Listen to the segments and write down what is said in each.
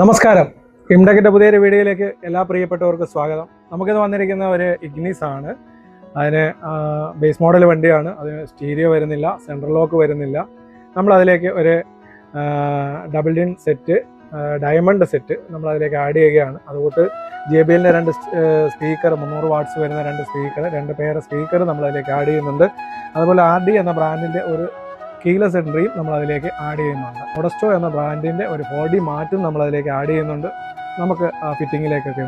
നമസ്കാരം. ഇംടെക്കിൻ്റെ പുതിയൊരു വീഡിയോയിലേക്ക് എല്ലാ പ്രിയപ്പെട്ടവർക്കും സ്വാഗതം. നമുക്കിത് വന്നിരിക്കുന്ന ഒരു ഇഗ്നിസ് ആണ്. അതിന് ബേസ് മോഡൽ വണ്ടിയാണ്. അതിന് സ്റ്റീരിയോ വരുന്നില്ല, സെൻട്രൽ ലോക്ക് വരുന്നില്ല. നമ്മളതിലേക്ക് ഒരു double din set, diamond set നമ്മളതിലേക്ക് ആഡ് ചെയ്യുകയാണ്. അതുകൊണ്ട് JBL രണ്ട് സ്പീക്കർ, 300 വാട്ട്സ് വരുന്ന 2 സ്പീക്കർ, 2 പെയർ സ്പീക്കർ നമ്മളതിലേക്ക് ആഡ് ചെയ്യുന്നുണ്ട്. അതുപോലെ RD എന്ന ബ്രാൻഡിൻ്റെ ഒരു കീലെസ് എൻട്രിയും നമ്മളതിലേക്ക് ആഡ് ചെയ്യുന്നുണ്ട്. മൊഡസ്റ്റോ എന്ന ബ്രാൻഡിൻ്റെ ഒരു 4D മാറ്റും നമ്മളതിലേക്ക് ആഡ് ചെയ്യുന്നുണ്ട്. നമുക്ക് ആ ഫിറ്റിങ്ങിലേക്കൊക്കെ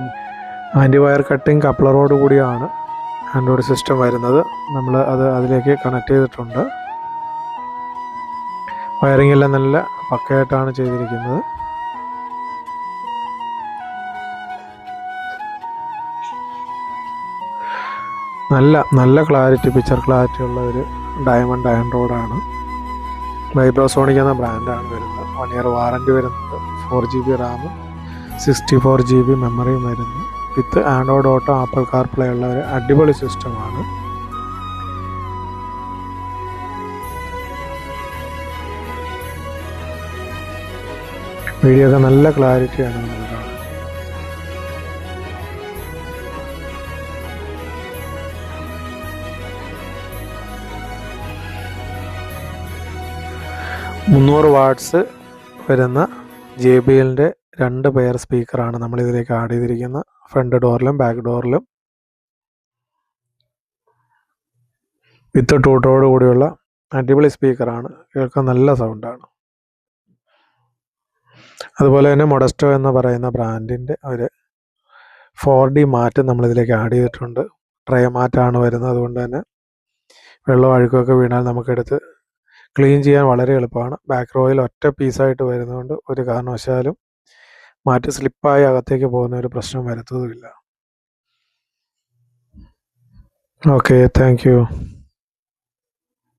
ആൻറ്റി വയർ കട്ടിങ് കപ്ലറോട് കൂടിയാണ് ആൻഡ്രോയിഡ് സിസ്റ്റം വരുന്നത്. നമ്മൾ അതിലേക്ക് കണക്ട് ചെയ്തിട്ടുണ്ട്. വയറിംഗ് എല്ലാം നല്ല പക്കയായിട്ടാണ് ചെയ്തിരിക്കുന്നത്. നല്ല ക്ലാരിറ്റി, പിക്ചർ ക്ലാരിറ്റി ഉള്ള ഒരു ഡയമണ്ട് ആൻഡ്രോയിഡാണ്. വൈബ്രോസോണിക് എന്ന ബ്രാൻഡാണ് വരുന്നത്. 1 ഇയർ വാറൻറ്റി വരുന്നുണ്ട്. 4GB റാം, 64GB മെമ്മറിയും വരുന്നു. വിത്ത് ആൻഡ്രോയിഡ് ഓട്ടോ, ആപ്പിൾ കാർപ്ലേ ഉള്ള ഒരു അടിപൊളി സിസ്റ്റമാണ്. വീഡിയോ ഒക്കെ നല്ല ക്ലാരിറ്റിയാണ് നമുക്ക് കാണാൻ. $300 വാട്ട്സ് വരുന്ന JBLൻ്റെ 2 പെയർ സ്പീക്കറാണ് നമ്മളിതിലേക്ക് ആഡ് ചെയ്തിരിക്കുന്നത്. ഫ്രണ്ട് ഡോറിലും ബാക്ക് ഡോറിലും വിത്ത് ടൂട്ടോട് കൂടിയുള്ള അടിപൊളി സ്പീക്കറാണ്. കേൾക്കാൻ നല്ല സൗണ്ടാണ്. അതുപോലെ തന്നെ മൊഡസ്റ്റോ എന്ന് പറയുന്ന ബ്രാൻഡിൻ്റെ ഒരു 4D മാറ്റ് നമ്മളിതിലേക്ക് ആഡ് ചെയ്തിട്ടുണ്ട്. ട്രേ മാറ്റാണ് വരുന്നത്. അതുകൊണ്ട് തന്നെ വെള്ളവും അഴുക്കൊക്കെ വീണാൽ നമുക്കെടുത്ത് ക്ലീൻ ചെയ്യാൻ വളരെ എളുപ്പമാണ്. ബാക്ക് റോയിൽ ഒറ്റ പീസായിട്ട് വരുന്നതുകൊണ്ട് ഒരു കാരണവശാലും മാറ്റ് സ്ലിപ്പായി അകത്തേക്ക് പോകുന്ന ഒരു പ്രശ്നം വരുത്തതുമില്ല. Okay, thank you.